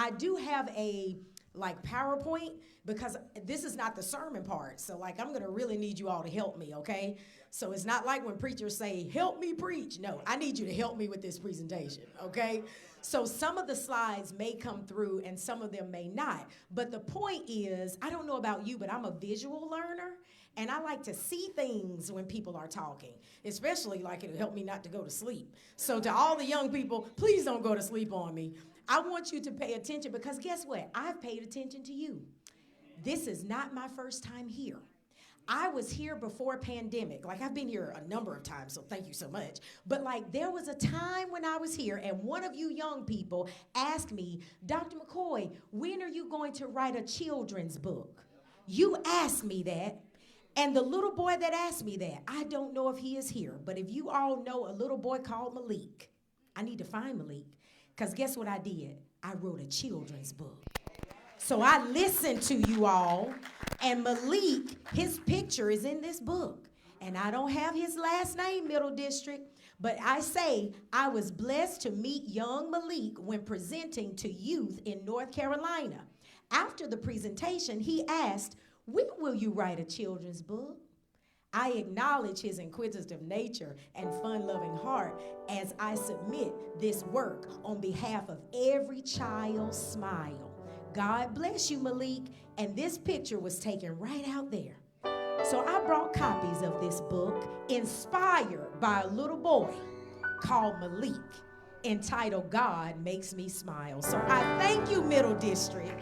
I do have a like PowerPoint because this is not the sermon part. So like I'm gonna really need you all to help me, okay? So it's not like when preachers say, help me preach. No, I need you to help me with this presentation, okay? So some of the slides may come through and some of them may not. But the point is, I don't know about you, but I'm a visual learner. And I like to see things when people are talking, especially like it'll help me not to go to sleep. So to all the young people, please don't go to sleep on me. I want you to pay attention because guess what? I've paid attention to you. This is not my first time here. I was here before pandemic. Like I've been here a number of times, so thank you so much. But like there was a time when I was here and one of you young people asked me, Dr. McCoy, when are you going to write a children's book? You asked me that. And the little boy that asked me that, I don't know if he is here, but if you all know a little boy called Malik, I need to find Malik, because guess what I did? I wrote a children's book. So I listened to you all, and Malik, his picture is in this book. And I don't have his last name, Middle District, but I say I was blessed to meet young Malik when presenting to youth in North Carolina. After the presentation, he asked, when will you write a children's book? I acknowledge his inquisitive nature and fun-loving heart as I submit this work on behalf of every child's smile. God bless you, Malik, and this picture was taken right out there. So I brought copies of this book inspired by a little boy called Malik, entitled God Makes Me Smile. So I thank you, Middle District,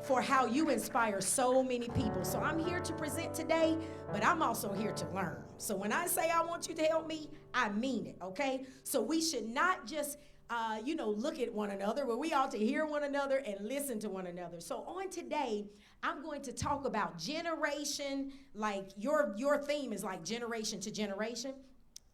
for how you inspire so many people. So I'm here to present today, but I'm also here to learn. So when I say I want you to help me, I mean it, okay? So we should not just, look at one another, but we ought to hear one another and listen to one another. So on today, I'm going to talk about generation, like your theme is like generation to generation.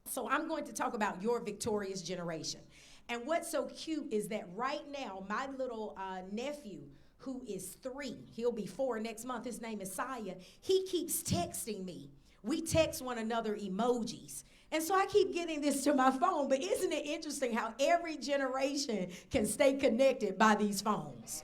So I'm going to talk about your victorious generation. And what's so cute is that right now, my little nephew, who is 3. He'll be 4 next month. His name is Saya. He keeps texting me. We text one another emojis. And so I keep getting this to my phone. But isn't it interesting how every generation can stay connected by these phones?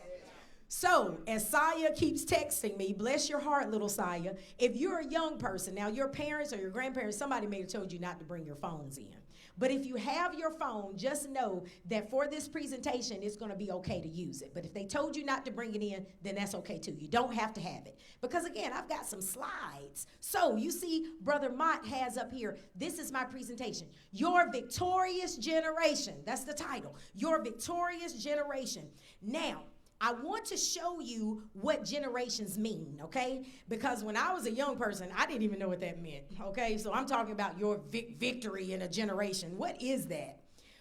So as Saya keeps texting me, bless your heart, little Saya, if you're a young person, now your parents or your grandparents, somebody may have told you not to bring your phones in. But if you have your phone, just know that for this presentation, it's going to be okay to use it. But if they told you not to bring it in, then that's okay too. You don't have to have it. Because again, I've got some slides. So you see, Brother Mott has up here, this is my presentation. Your victorious generation. That's the title. Your victorious generation. Now, I want to show you what generations mean, okay? Because when I was a young person, I didn't even know what that meant, okay? So I'm talking about your victory in a generation. What is that?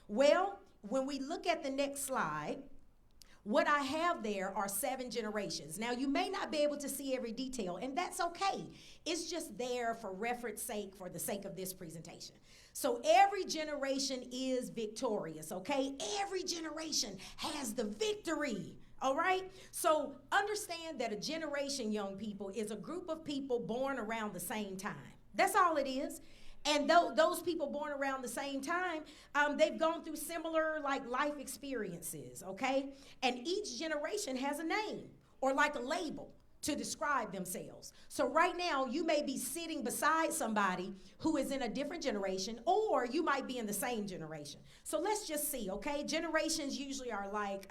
Well, when we look at the next slide, what I have there are 7 generations. Now, you may not be able to see every detail, and that's okay. It's just there for reference sake, for the sake of this presentation. So every generation is victorious, okay? Every generation has the victory. All right? So understand that a generation, young people, is a group of people born around the same time. That's all it is. And those people born around the same time, they've gone through similar like life experiences, okay? And each generation has a name or like a label to describe themselves. So right now, you may be sitting beside somebody who is in a different generation, or you might be in the same generation. So let's just see, okay? Generations usually are like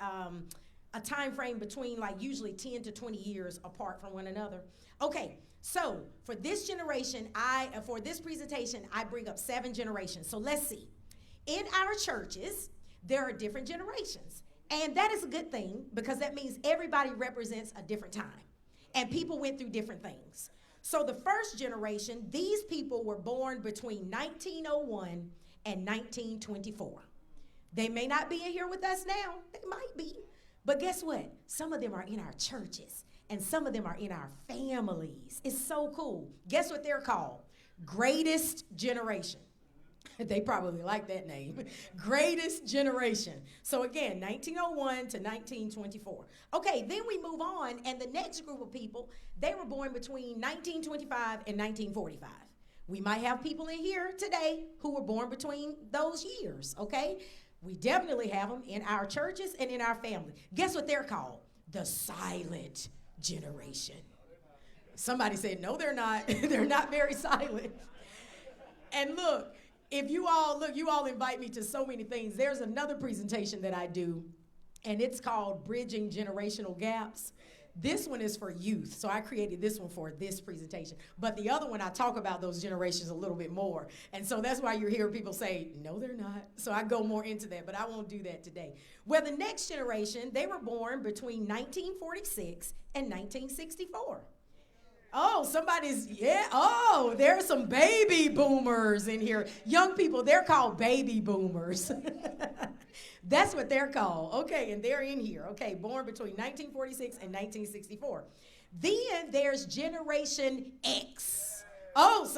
a time frame between like usually 10 to 20 years apart from one another. Okay, so for this generation, for this presentation, I bring up 7 generations. So let's see. In our churches, there are different generations. And that is a good thing because that means everybody represents a different time. And people went through different things. So the first generation, these people were born between 1901 and 1924. They may not be in here with us now. They might be. But guess what? Some of them are in our churches, and some of them are in our families. It's so cool. Guess what they're called? Greatest Generation. They probably like that name. Greatest Generation. So again, 1901 to 1924. Okay, then we move on, and the next group of people, they were born between 1925 and 1945. We might have people in here today who were born between those years, okay? We definitely have them in our churches and in our family. Guess what they're called? The silent generation. Somebody said, no, they're not. They're not very silent. And look, you all invite me to so many things. There's another presentation that I do, and it's called Bridging Generational Gaps. This one is for youth, so I created this one for this presentation. But the other one, I talk about those generations a little bit more. And so that's why you're hearing people say, no, they're not. So I go more into that, but I won't do that today. Well, the next generation, they were born between 1946 and 1964. Oh, there are some baby boomers in here. Young people, they're called baby boomers. That's what they're called. Okay, and they're in here. Okay, born between 1946 and 1964. Then there's Generation X. Oh,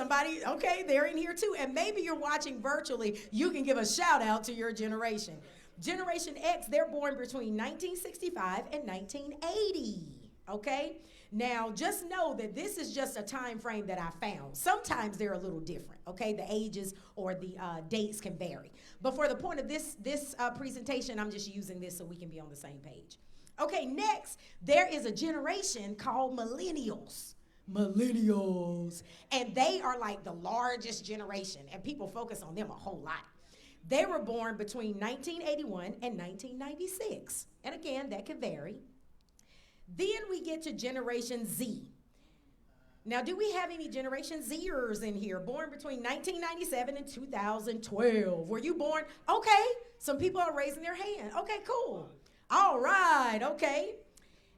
they're in here too. And maybe you're watching virtually. You can give a shout out to your generation. Generation X, they're born between 1965 and 1980. Okay? Now, just know that this is just a time frame that I found. Sometimes they're a little different, okay? The ages or the dates can vary. But for the point of this presentation, I'm just using this so we can be on the same page. Okay, next, there is a generation called millennials. Millennials. And they are like the largest generation, and people focus on them a whole lot. They were born between 1981 and 1996. And again, that could vary. Then we get to Generation Z. Now, do we have any Generation Zers in here? Born between 1997 and 2012. Were you born? Okay, some people are raising their hand. Okay, cool. All right, okay.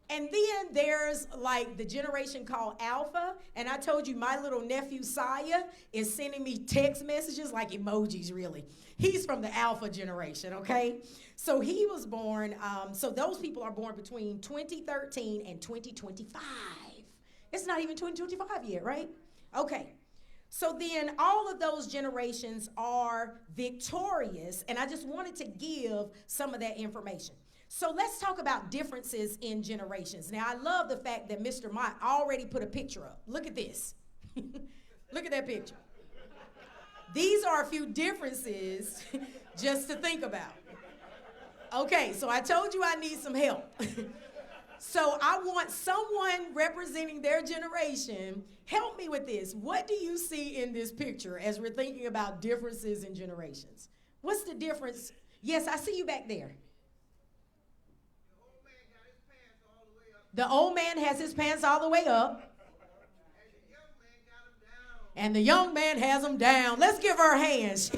And then there's like the generation called Alpha. And I told you my little nephew, Saya, is sending me text messages like emojis, really. He's from the Alpha generation, okay? So he was born, so those people are born between 2013 and 2025. It's not even 2025 yet, right? Okay. So then all of those generations are victorious, and I just wanted to give some of that information. So let's talk about differences in generations. Now, I love the fact that Mr. Mott already put a picture up. Look at this. Look at that picture. These are a few differences just to think about. Okay, so I told you I need some help. So I want someone representing their generation, help me with this. What do you see in this picture as we're thinking about differences in generations? What's the difference? Yes, I see you back there. The old man has his pants all the way up. And the young man has them down. Let's give her hands.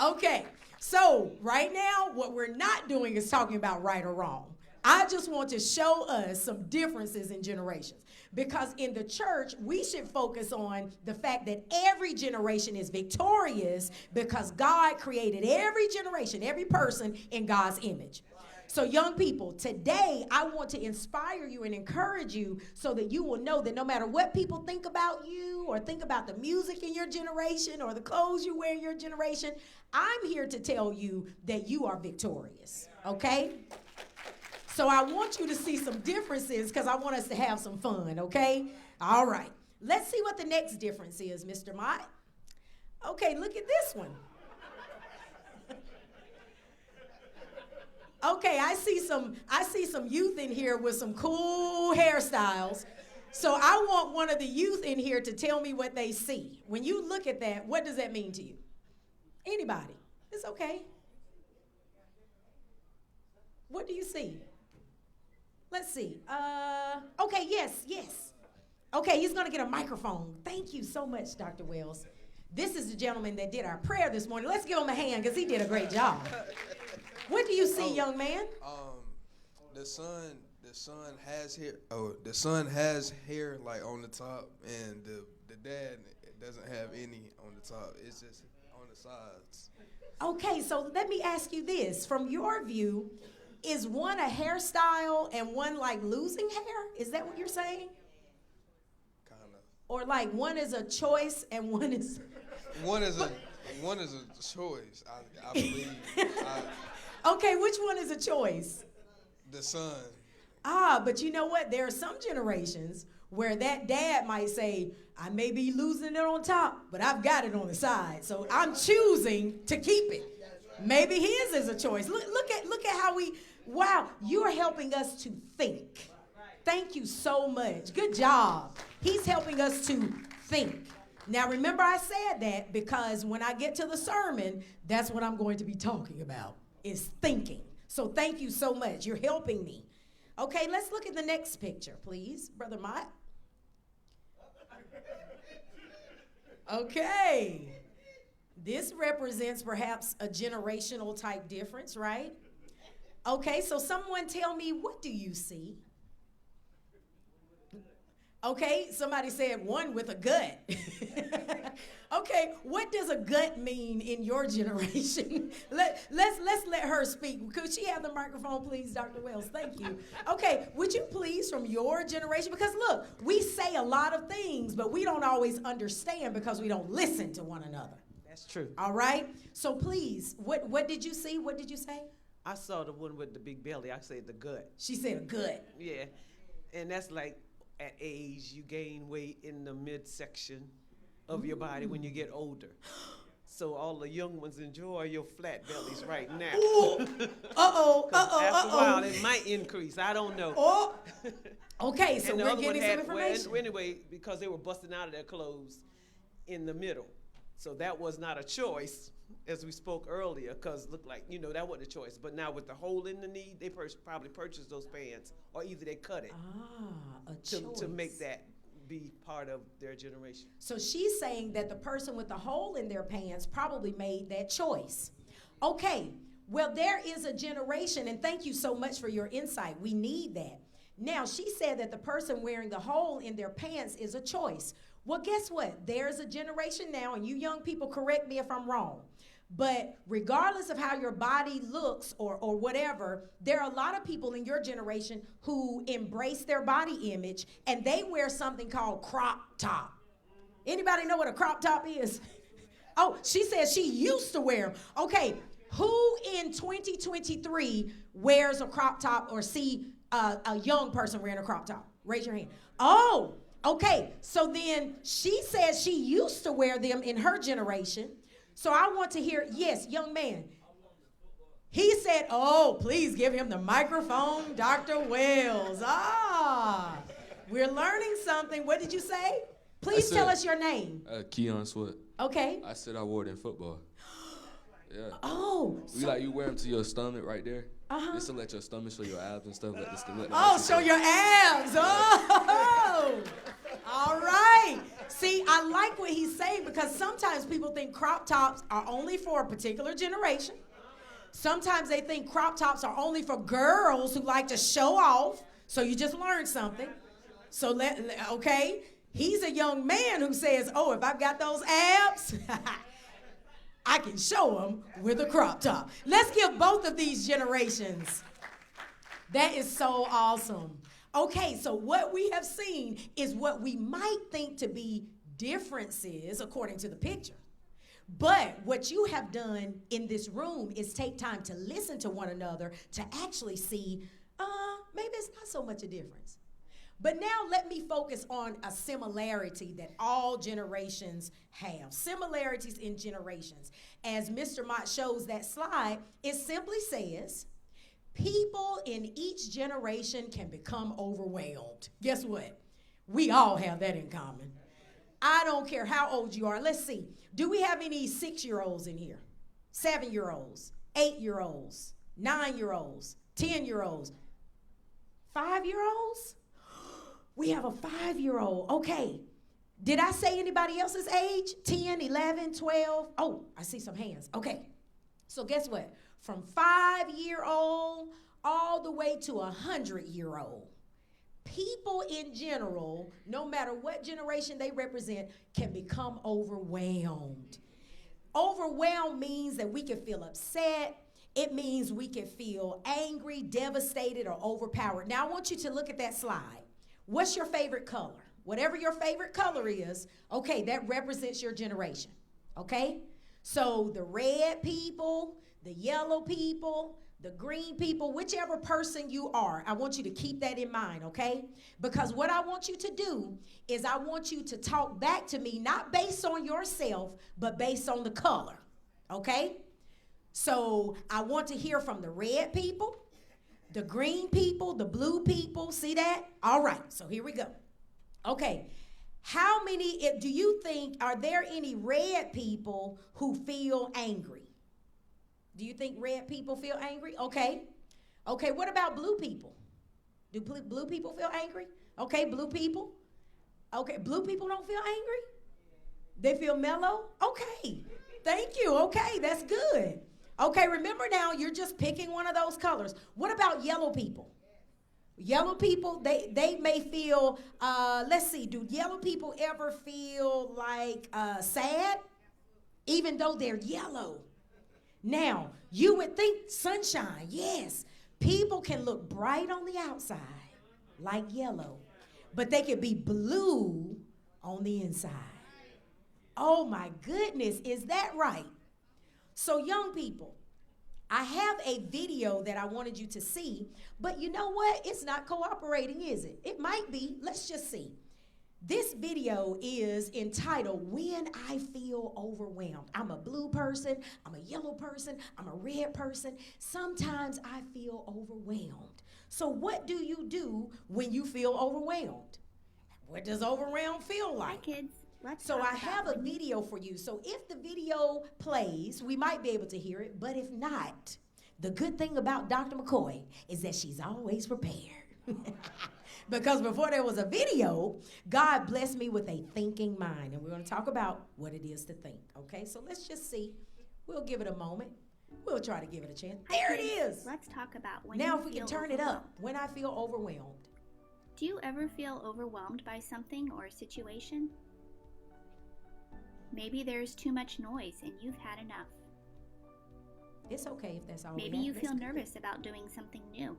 Okay, so right now, what we're not doing is talking about right or wrong. I just want to show us some differences in generations. Because in the church, we should focus on the fact that every generation is victorious because God created every generation, every person in God's image. So young people, today I want to inspire you and encourage you so that you will know that no matter what people think about you or think about the music in your generation or the clothes you wear in your generation, I'm here to tell you that you are victorious, okay? So I want you to see some differences because I want us to have some fun, okay? All right. Let's see what the next difference is, Mr. Mott. Okay, look at this one. Okay, I see some youth in here with some cool hairstyles. So I want one of the youth in here to tell me what they see. When you look at that, what does that mean to you? Anybody? It's okay. What do you see? Let's see. Okay, yes. Okay, he's going to get a microphone. Thank you so much, Dr. Wells. This is the gentleman that did our prayer this morning. Let's give him a hand because he did a great job. What do you see, young man? The son has hair. The son has hair like on the top, and the dad doesn't have any on the top. It's just on the sides. Okay, so let me ask you this: from your view, is one a hairstyle and one like losing hair? Is that what you're saying? Kinda. Or like one is a choice and one is. One is a choice. I believe. Okay, which one is a choice? The son. But you know what? There are some generations where that dad might say, I may be losing it on top, but I've got it on the side. So I'm choosing to keep it. Maybe his is a choice. Look at how wow, you're helping us to think. Thank you so much. Good job. He's helping us to think. Now, remember I said that because when I get to the sermon, that's what I'm going to be talking about, is thinking. So thank you so much. You're helping me. Okay, let's look at the next picture, please, Brother Mott. Okay. This represents perhaps a generational type difference, right? Okay, so someone tell me, what do you see? Okay, somebody said one with a gut. Okay, what does a gut mean in your generation? Let's let her speak. Could she have the microphone, please, Dr. Wells? Thank you. Okay, would you please, from your generation, because look, we say a lot of things, but we don't always understand because we don't listen to one another. That's true. All right, so please, what did you see? What did you say? I saw the one with the big belly. I said the gut. She said a gut. Yeah, and that's like at age you gain weight in the midsection of your body when you get older. So all the young ones enjoy your flat bellies right now. Ooh. After a while, it might increase. I don't know. Oh. Okay, so and the we're other one getting some had, information. well, anyway, because they were busting out of their clothes in the middle. So that was not a choice, as we spoke earlier, because it looked like, that wasn't a choice. But now with the hole in the knee, they probably purchased those pants, or either they cut it to make that be part of their generation. So she's saying that the person with the hole in their pants probably made that choice. Okay, well, there is a generation, and thank you so much for your insight. We need that. Now, she said that the person wearing the hole in their pants is a choice. Well, guess what? There's a generation now, and you young people, correct me if I'm wrong. But regardless of how your body looks or whatever, there are a lot of people in your generation who embrace their body image, and they wear something called crop top. Anybody know what a crop top is? Oh, she says she used to wear them. Okay, who in 2023 wears a crop top or see a young person wearing a crop top? Raise your hand. Oh, okay. So then she says she used to wear them in her generation. So I want to hear, yes, young man. He said, oh, please give him the microphone, Dr. Wells. We're learning something. What did you say? Please tell us your name. Keon Sweat. Okay. I said I wore it in football. Yeah. Oh. You wear them to your stomach right there. Uh-huh. Just to let your stomach show your abs and stuff. Show your abs. Oh. All right. See, I like what he's saying because sometimes people think crop tops are only for a particular generation. Sometimes they think crop tops are only for girls who like to show off. So you just learned something. So, okay. He's a young man who says, oh, if I've got those abs, I can show them with a crop top. Let's give both of these generations. That is so awesome. Okay, so what we have seen is what we might think to be differences according to the picture. But what you have done in this room is take time to listen to one another to actually see, maybe it's not so much a difference. But now let me focus on a similarity that all generations have. Similarities in generations. As Mr. Mott shows that slide, it simply says, people in each generation can become overwhelmed. Guess what? We all have that in common. I don't care how old you are. Let's see. Do we have any 6-year-olds in here? 7-year-olds, 8-year-olds, 9-year-olds, 10-year-olds, 5-year-olds? We have a 5-year-old. Okay. Did I say anybody else's age? 10, 11, 12? Oh, I see some hands. Okay. So guess what? From 5-year-old all the way to 100-year-old. People in general, no matter what generation they represent, can become overwhelmed. Overwhelmed means that we can feel upset. It means we can feel angry, devastated, or overpowered. Now, I want you to look at that slide. What's your favorite color? Whatever your favorite color is, okay, that represents your generation, okay? So the red people, the yellow people, the green people, whichever person you are, I want you to keep that in mind, okay? Because what I want you to do is I want you to talk back to me, not based on yourself, but based on the color, okay? So I want to hear from the red people, the green people, the blue people. See that? All right, so here we go. Okay, how many, do you think, are there any red people who feel angry? Do you think red people feel angry? Okay. Okay, what about blue people? Do blue people feel angry? Okay, blue people. Okay, blue people don't feel angry? They feel mellow? Okay, thank you. Okay, that's good. Okay, remember now, you're just picking one of those colors. What about yellow people? Yellow people, they may feel, let's see, do yellow people ever feel like sad? Even though they're yellow. Now, you would think sunshine, yes. People can look bright on the outside, like yellow, but they can be blue on the inside. Oh my goodness, is that right? So young people, I have a video that I wanted you to see, but you know what? It's not cooperating, is it? It might be. Let's just see. This video is entitled, When I Feel Overwhelmed. I'm a blue person, I'm a yellow person, I'm a red person. Sometimes I feel overwhelmed. So what do you do when you feel overwhelmed? What does overwhelmed feel Hi, like? kids. Let's So talk I have about a video for you. So if the video plays, we might be able to hear it, but if not, the good thing about Dr. McCoy is that she's always prepared. Because before there was a video, God blessed me with a thinking mind. And we're going to talk about what it is to think. Okay, so let's just see. We'll give it a moment. We'll try to give it a chance. Hi, There it kids. is. Let's talk about when Now you if we can feel turn it overwhelmed. up, when I feel overwhelmed. Do you ever feel overwhelmed by something or a situation? Maybe there's too much noise and you've had enough. It's okay if that's all we Maybe have. you That's feel good. nervous about doing something new.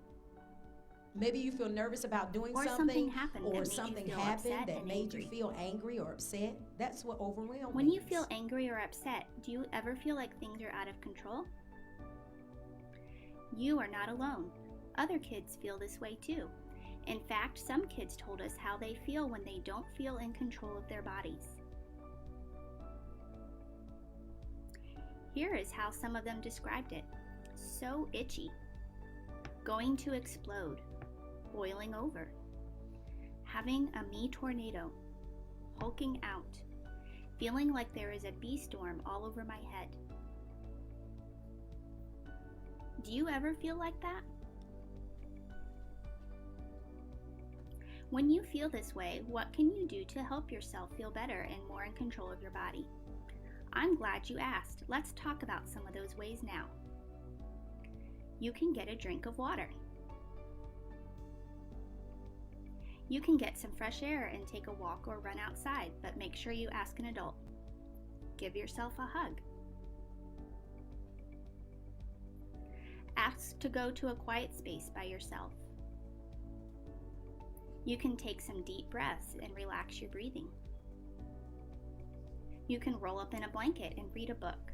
Maybe you feel nervous about doing Or something, something happened that or made you something feel happened upset that and made angry. you feel angry or upset. That's what overwhelmed When you means. feel angry or upset, do you ever feel like things are out of control? You are not alone. Other kids feel this way too. In fact, some kids told us how they feel when they don't feel in control of their bodies. Here is how some of them described it. So itchy. Going to explode. Boiling over. Having a me tornado. Hulking out. Feeling like there is a bee storm all over my head. Do you ever feel like that? When you feel this way, what can you do to help yourself feel better and more in control of your body? I'm glad you asked. Let's talk about some of those ways now. You can get a drink of water. You can get some fresh air and take a walk or run outside, but make sure you ask an adult. Give yourself a hug. Ask to go to a quiet space by yourself. You can take some deep breaths and relax your breathing. You can roll up in a blanket and read a book.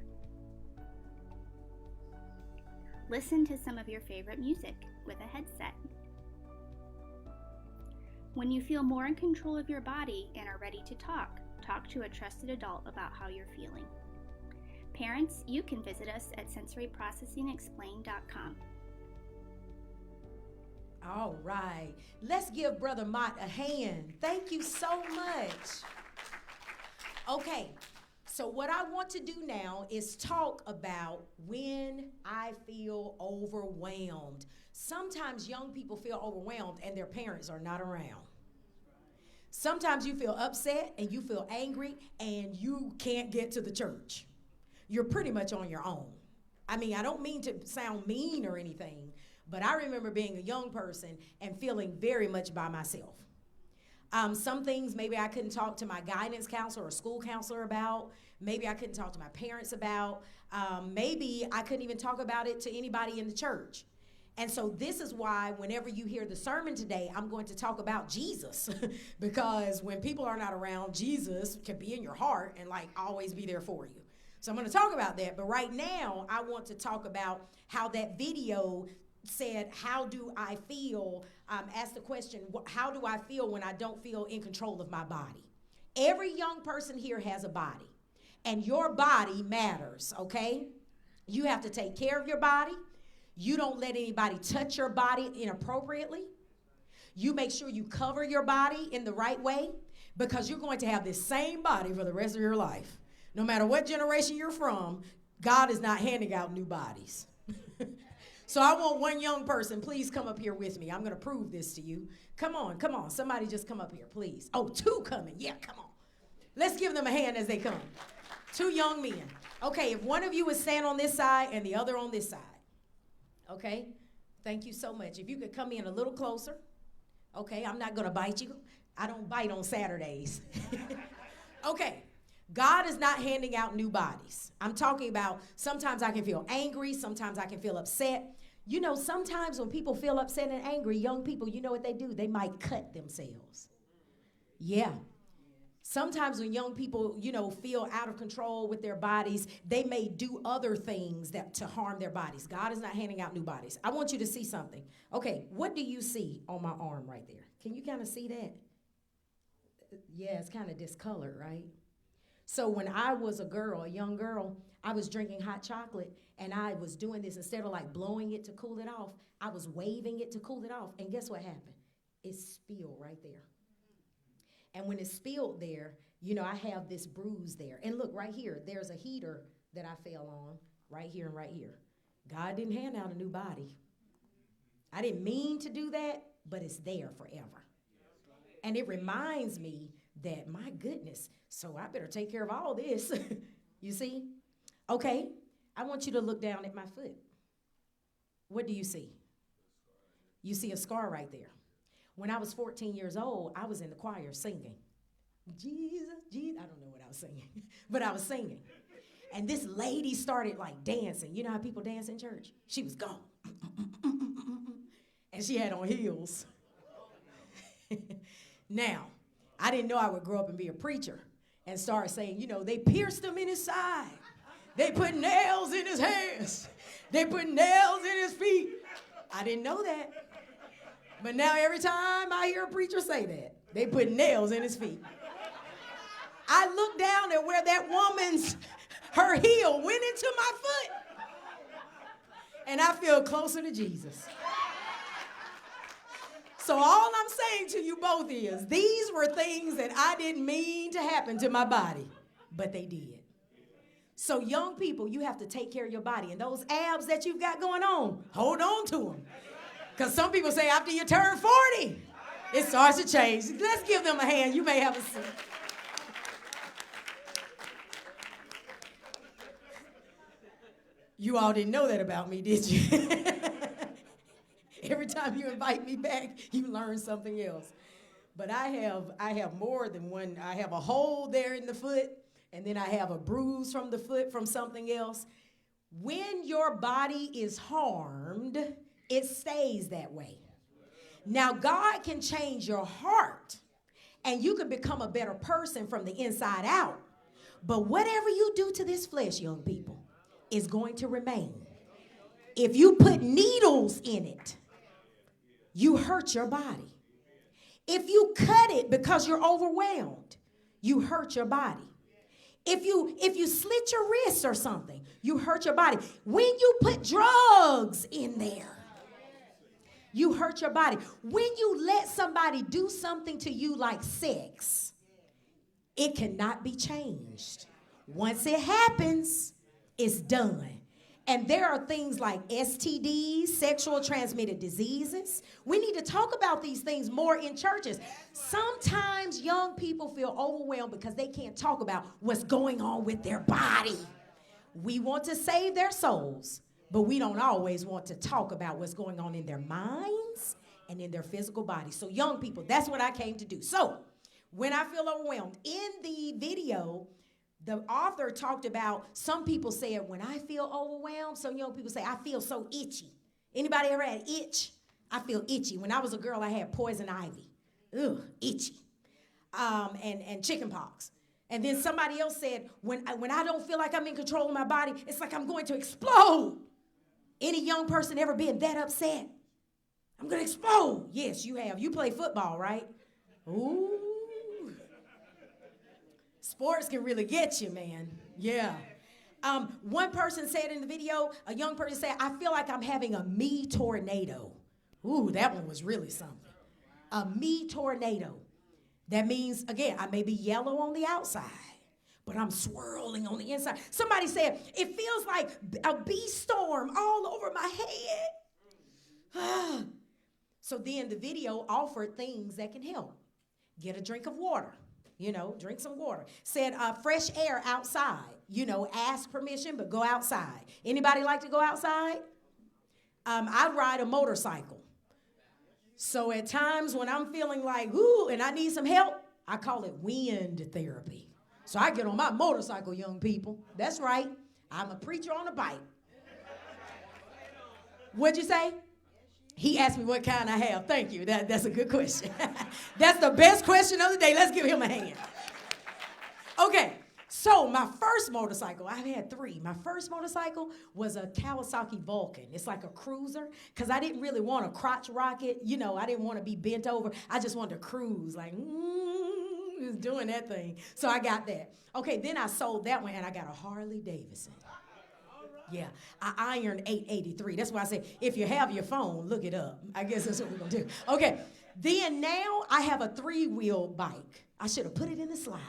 Listen to some of your favorite music with a headset. When you feel more in control of your body and are ready to talk to a trusted adult about how you're feeling. Parents, you can visit us at sensoryprocessingexplained.com. All right. Let's give Brother Mott a hand. Thank you so much. Okay. So what I want to do now is talk about when I feel overwhelmed. Sometimes young people feel overwhelmed and their parents are not around. Sometimes you feel upset and you feel angry and you can't get to the church. You're pretty much on your own. I mean, I don't mean to sound mean or anything, but I remember being a young person and feeling very much by myself. Some things maybe I couldn't talk to my guidance counselor or school counselor about. Maybe I couldn't talk to my parents about. Maybe I couldn't even talk about it to anybody in the church. And so this is why whenever you hear the sermon today, I'm going to talk about Jesus. Because when people are not around, Jesus can be in your heart and like always be there for you. So I'm going to talk about that. But right now, I want to talk about how that video said, how do I feel? Ask the question, how do I feel when I don't feel in control of my body? Every young person here has a body. And your body matters, okay? You have to take care of your body. You don't let anybody touch your body inappropriately. You make sure you cover your body in the right way, because you're going to have this same body for the rest of your life. No matter what generation you're from, God is not handing out new bodies. So I want one young person, please come up here with me. I'm going to prove this to you. Come on, come on. Somebody just come up here, please. Oh, two coming. Yeah, come on. Let's give them a hand as they come. Two young men. Okay, if one of you would stand on this side and the other on this side. Okay, thank you so much. If you could come in a little closer. Okay, I'm not going to bite you. I don't bite on Saturdays. Okay, God is not handing out new bodies. I'm talking about sometimes I can feel angry, sometimes I can feel upset. You know, sometimes when people feel upset and angry, young people, you know what they do? They might cut themselves. Yeah. Sometimes when young people, you know, feel out of control with their bodies, they may do other things that to harm their bodies. God is not handing out new bodies. I want you to see something. Okay, what do you see on my arm right there? Can you kind of see that? Yeah, it's kind of discolored, right? So when I was a girl, a young girl, I was drinking hot chocolate, and I was doing this. Instead of like blowing it to cool it off, I was waving it to cool it off. And guess what happened? It spilled right there. And when it spilled there, you know, I have this bruise there. And look, right here, there's a heater that I fell on, right here and right here. God didn't hand out a new body. I didn't mean to do that, but it's there forever. And it reminds me that, my goodness, so I better take care of all this. You see? Okay, I want you to look down at my foot. What do you see? You see a scar right there. When I was 14 years old, I was in the choir singing. Jesus, Jesus. I don't know what I was singing, but I was singing. And this lady started like dancing. You know how people dance in church? She was gone. And she had on heels. Now, I didn't know I would grow up and be a preacher and start saying, you know, they pierced him in his side. They put nails in his hands. They put nails in his feet. I didn't know that. But now every time I hear a preacher say that, they put nails in his feet. I look down at where that woman's, her heel went into my foot. And I feel closer to Jesus. So all I'm saying to you both is, these were things that I didn't mean to happen to my body, but they did. So young people, you have to take care of your body. And those abs that you've got going on, hold on to them. Because some people say after you turn 40, it starts to change. Let's give them a hand. You may have a seat. You all didn't know that about me, did you? Every time you invite me back, you learn something else. But I have more than one. I have a hole there in the foot, and then I have a bruise from the foot from something else. When your body is harmed, it stays that way. Now, God can change your heart, and you can become a better person from the inside out. But whatever you do to this flesh, young people, is going to remain. If you put needles in it, you hurt your body. If you cut it because you're overwhelmed, you hurt your body. If you slit your wrist or something, you hurt your body. When you put drugs in there, you hurt your body. When you let somebody do something to you like sex, it cannot be changed. Once it happens, it's done. And there are things like STDs, sexual transmitted diseases. We need to talk about these things more in churches. Sometimes young people feel overwhelmed because they can't talk about what's going on with their body. We want to save their souls, but we don't always want to talk about what's going on in their minds and in their physical bodies. So young people, that's what I came to do. So when I feel overwhelmed, in the video, the author talked about, some people said, when I feel overwhelmed, some young people say, I feel so itchy. Anybody ever had itch? I feel itchy. When I was a girl, I had poison ivy. Ugh, itchy. And chicken pox. And then somebody else said, when I don't feel like I'm in control of my body, it's like I'm going to explode. Any young person ever been that upset? I'm going to explode. Yes, you have. You play football, right? Ooh. Sports can really get you, man. Yeah. One person said in the video, a young person said, I feel like I'm having a me tornado. Ooh, that one was really something. A me tornado. That means, again, I may be yellow on the outside, but I'm swirling on the inside. Somebody said, it feels like a bee storm all over my head. So then the video offered things that can help. Get a drink of water. Drink some water. Said fresh air outside. Ask permission, but go outside. Anybody like to go outside? I ride a motorcycle. So at times when I'm feeling like, ooh, and I need some help, I call it wind therapy. So I get on my motorcycle, young people. That's right. I'm a preacher on a bike. What'd you say? He asked me what kind I have. Thank you. That's a good question. That's the best question of the day. Let's give him a hand. Okay, so my first motorcycle, I've had 3. My first motorcycle was a Kawasaki Vulcan. It's like a cruiser, because I didn't really want a crotch rocket. I didn't want to be bent over. I just wanted to cruise, like, just doing that thing. So I got that. Okay, then I sold that one, and I got a Harley Davidson. Yeah, I ironed 883. That's why I say, if you have your phone, look it up. I guess that's what we're going to do. Okay, then now I have a 3-wheel bike. I should have put it in the slide,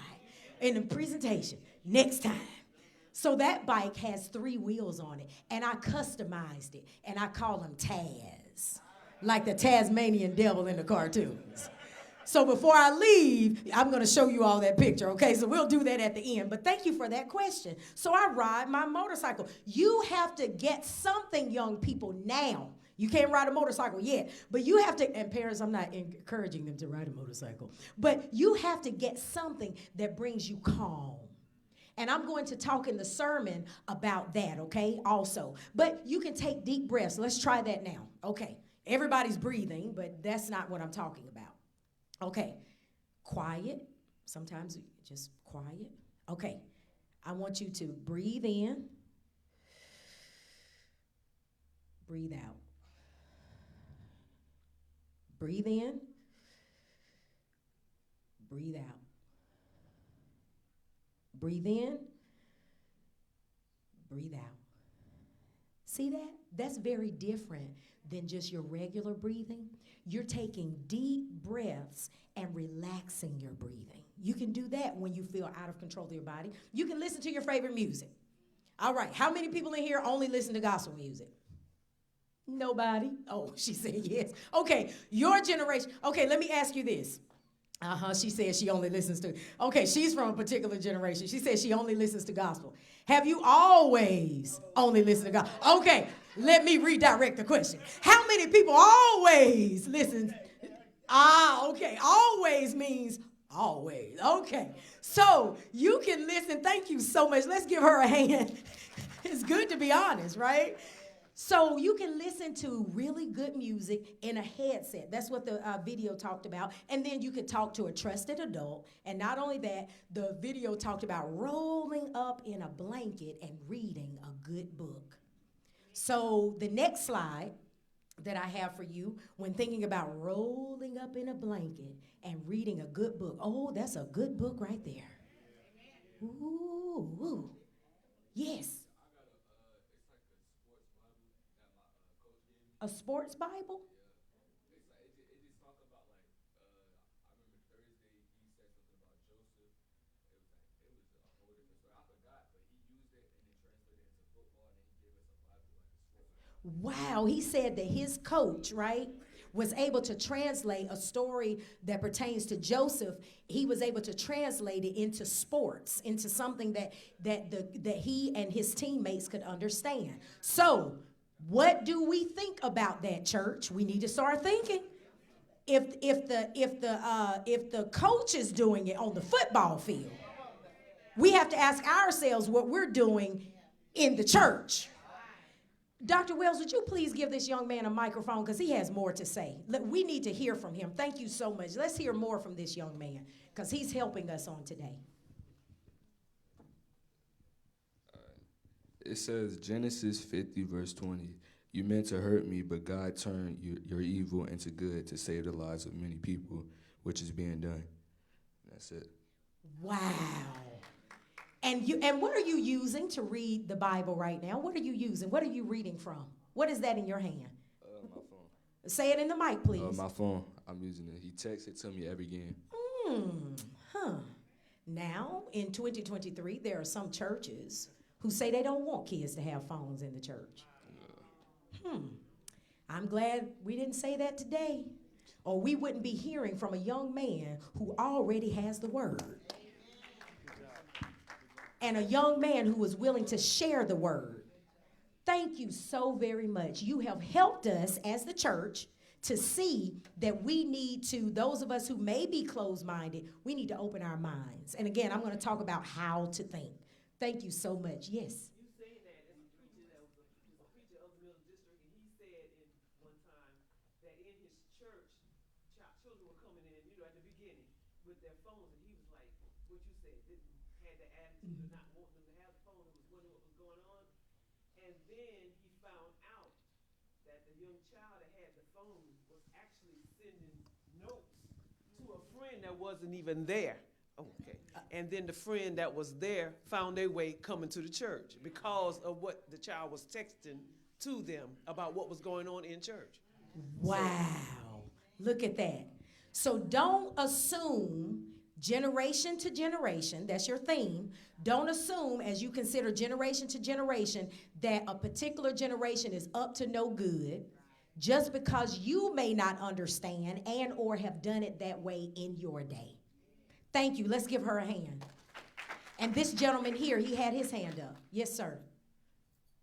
in the presentation, next time. So that bike has 3 wheels on it, and I customized it, and I call them Taz, like the Tasmanian devil in the cartoons. So before I leave, I'm going to show you all that picture, okay? So we'll do that at the end. But thank you for that question. So I ride my motorcycle. You have to get something, young people, now. You can't ride a motorcycle yet. But you have to, and parents, I'm not encouraging them to ride a motorcycle. But you have to get something that brings you calm. And I'm going to talk in the sermon about that, okay, also. But you can take deep breaths. Let's try that now. Okay, everybody's breathing, but that's not what I'm talking about. Okay, quiet. Sometimes just quiet. Okay, I want you to breathe in, breathe out. Breathe in, breathe out. Breathe in, breathe out. See that? That's very different than just your regular breathing. You're taking deep breaths and relaxing your breathing. You can do that when you feel out of control of your body. You can listen to your favorite music. All right, how many people in here only listen to gospel music? Nobody? Oh, she said yes. Okay, your generation. Okay, let me ask you this. She says she only listens to, okay, she's from a particular generation. She says she only listens to gospel. Have you always only listened to gospel? Okay, let me redirect the question. How many people always listen? Okay, always means always. Okay, so you can listen. Thank you so much. Let's give her a hand. It's good to be honest, right? So you can listen to really good music in a headset. That's what the video talked about. And then you could talk to a trusted adult. And not only that, the video talked about rolling up in a blanket and reading a good book. So the next slide that I have for you when thinking about rolling up in a blanket and reading a good book. Oh, that's a good book right there. Ooh. Yes. A sports Bible? Wow, he said that his coach, right, was able to translate a story that pertains to Joseph. He was able to translate it into sports, into something that he and his teammates could understand. So, what do we think about that, church? We need to start thinking. If the coach is doing it on the football field, we have to ask ourselves what we're doing in the church. Dr. Wells, would you please give this young man a microphone because he has more to say. We need to hear from him. Thank you so much. Let's hear more from this young man because he's helping us on today. It says Genesis 50 verse 20. You meant to hurt me, but God turned your evil into good to save the lives of many people, which is being done. That's it. Wow. And what are you using to read the Bible right now? What are you using? What are you reading from? What is that in your hand? My phone. Say it in the mic, please. My phone. I'm using it. He texts it to me every game. Now, in 2023, there are some churches who say they don't want kids to have phones in the church. I'm glad we didn't say that today, or we wouldn't be hearing from a young man who already has the word. And a young man who is willing to share the word. Thank you so very much. You have helped us as the church to see that we need to, those of us who may be closed-minded, we need to open our minds. And again, I'm going to talk about how to think. Thank you so much. Yes. You saying that as a preacher that was a preacher of the Middle District, and he said in one time that in his church, children were coming in, at the beginning with their phones, and he was like, what you said, had the attitude of not wanting them to have the phone, and was wondering what was going on. And then he found out that the young child that had the phone was actually sending notes to a friend that wasn't even there. Okay. And then the friend that was there found their way coming to the church because of what the child was texting to them about what was going on in church. Wow. Look at that. So don't assume generation to generation, that's your theme. Don't assume as you consider generation to generation that a particular generation is up to no good just because you may not understand and or have done it that way in your day. Thank you. Let's give her a hand. And this gentleman here, he had his hand up. Yes, sir.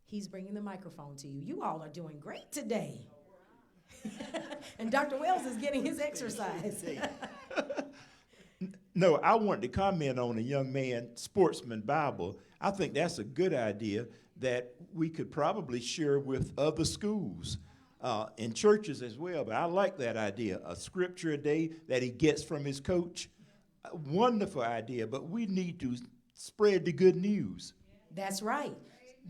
He's bringing the microphone to you. You all are doing great today. And Dr. Wells is getting his exercise. No, I wanted to comment on a young man, Sportsman Bible. I think that's a good idea that we could probably share with other schools and churches as well. But I like that idea, a scripture a day that he gets from his coach. A wonderful idea, but we need to spread the good news. That's right.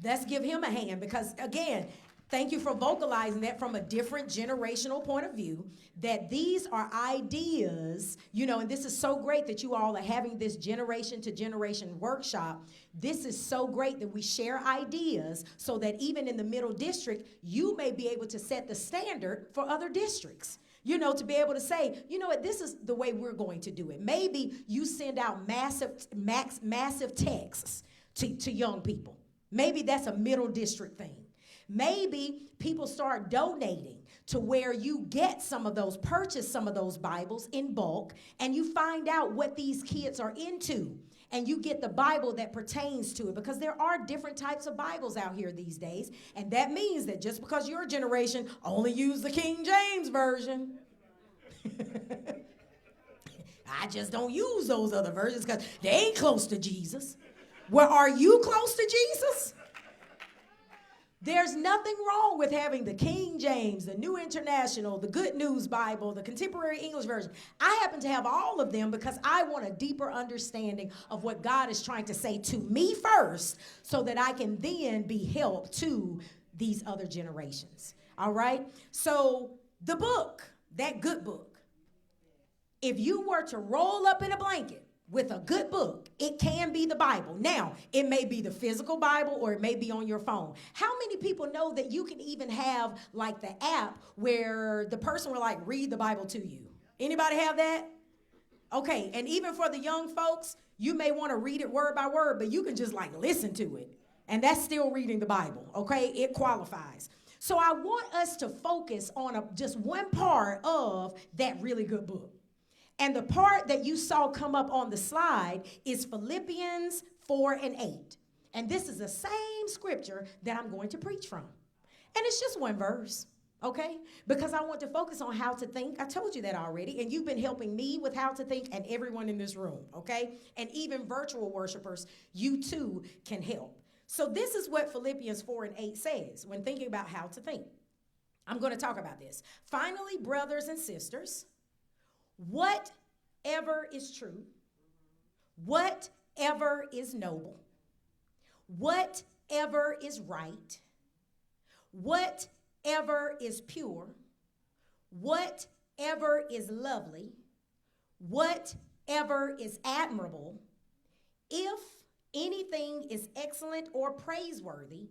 Let's give him a hand because, again, thank you for vocalizing that from a different generational point of view, that these are ideas, and this is so great that you all are having this generation to generation workshop. This is so great that we share ideas so that even in the Middle District, you may be able to set the standard for other districts. To be able to say, this is the way we're going to do it. Maybe you send out massive texts to young people. Maybe that's a Middle District thing. Maybe people start donating to where you get purchase some of those Bibles in bulk, and you find out what these kids are into. And you get the Bible that pertains to it, because there are different types of Bibles out here these days. And that means that just because your generation only used the King James Version, I just don't use those other versions because they ain't close to Jesus. Well, are you close to Jesus? There's nothing wrong with having the King James, the New International, the Good News Bible, the Contemporary English Version. I happen to have all of them because I want a deeper understanding of what God is trying to say to me first so that I can then be help to these other generations. All right? So the book, that good book, if you were to roll up in a blanket with a good book, it can be the Bible. Now, it may be the physical Bible or it may be on your phone. How many people know that you can even have like the app where the person will read the Bible to you? Anybody have that? Okay, and even for the young folks, you may want to read it word by word, but you can just listen to it. And that's still reading the Bible, okay? It qualifies. So I want us to focus on just one part of that really good book. And the part that you saw come up on the slide is Philippians 4 and 8. And this is the same scripture that I'm going to preach from. And it's just one verse, okay? Because I want to focus on how to think. I told you that already. And you've been helping me with how to think and everyone in this room, okay? And even virtual worshipers, you too can help. So this is what Philippians 4 and 8 says when thinking about how to think. I'm going to talk about this. Finally, brothers and sisters, whatever is true, whatever is noble, whatever is right, whatever is pure, whatever is lovely, whatever is admirable, if anything is excellent or praiseworthy,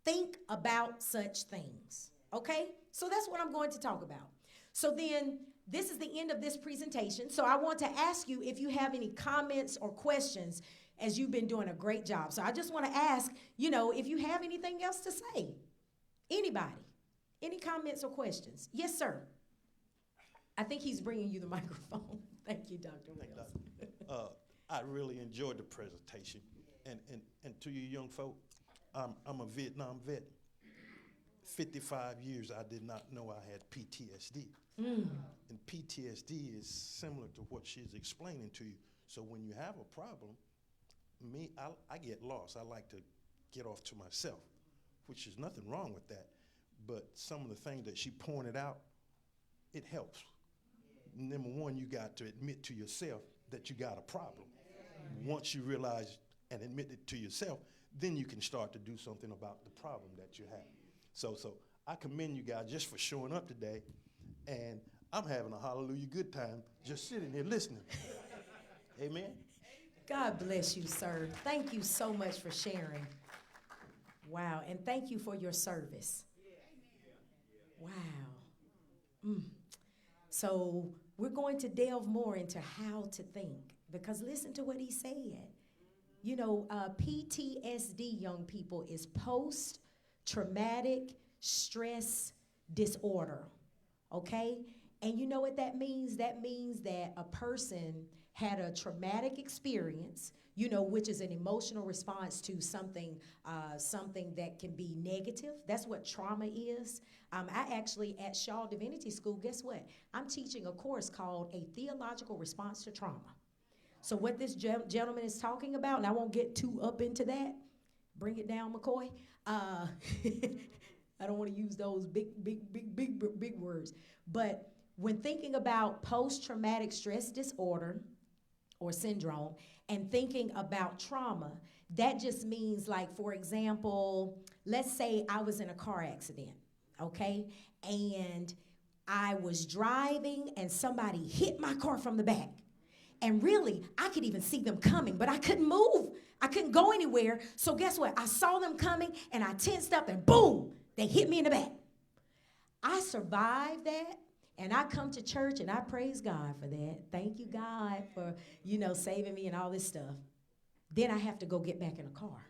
think about such things. Okay? So that's what I'm going to talk about. So then, this is the end of this presentation. So I want to ask you if you have any comments or questions, as you've been doing a great job. So I just want to ask, if you have anything else to say. Anybody? Any comments or questions? Yes, sir. I think he's bringing you the microphone. Thank you, Dr. Wells. I really enjoyed the presentation. And to you young folk, I'm a Vietnam vet. 55 years, I did not know I had PTSD. And PTSD is similar to what she's explaining to you. So when you have a problem, I get lost. I like to get off to myself, which is nothing wrong with that. But some of the things that she pointed out, it helps. Number one, you got to admit to yourself that you got a problem. Once you realize and admit it to yourself, then you can start to do something about the problem that you have. So I commend you guys just for showing up today, and I'm having a hallelujah good time just sitting here listening. Amen. God bless you, sir. Thank you so much for sharing. Wow, and thank you for your service. Wow. So we're going to delve more into how to think, because listen to what he said. PTSD, young people, is post-traumatic stress disorder, okay? And you know what that means? That means that a person had a traumatic experience, which is an emotional response to something that can be negative. That's what trauma is. I actually, at Shaw Divinity School, guess what? I'm teaching a course called A Theological Response to Trauma. So what this gentleman is talking about, and I won't get too up into that. Bring it down, McCoy. I don't want to use those big words. But when thinking about post-traumatic stress disorder or syndrome and thinking about trauma, that just means, like, for example, let's say I was in a car accident, okay? And I was driving and somebody hit my car from the back. And really, I could even see them coming, but I couldn't move. I couldn't go anywhere. So guess what? I saw them coming, and I tensed up, and boom, they hit me in the back. I survived that, and I come to church, and I praise God for that. Thank you, God, for, saving me and all this stuff. Then I have to go get back in a car.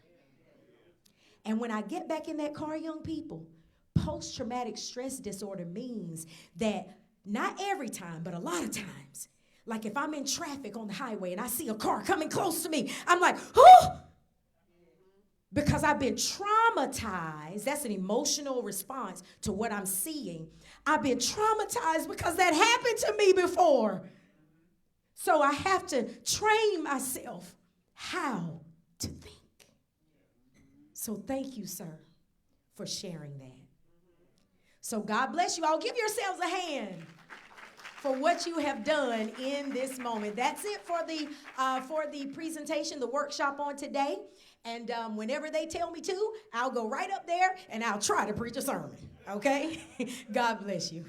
And when I get back in that car, young people, post-traumatic stress disorder means that not every time, but a lot of times, like if I'm in traffic on the highway and I see a car coming close to me, I'm like, whoo! Because I've been traumatized. That's an emotional response to what I'm seeing. I've been traumatized because that happened to me before. So I have to train myself how to think. So thank you, sir, for sharing that. So God bless you all. Give yourselves a hand for what you have done in this moment. That's it for the presentation, the workshop on today. And whenever they tell me to, I'll go right up there and I'll try to preach a sermon, okay? God bless you.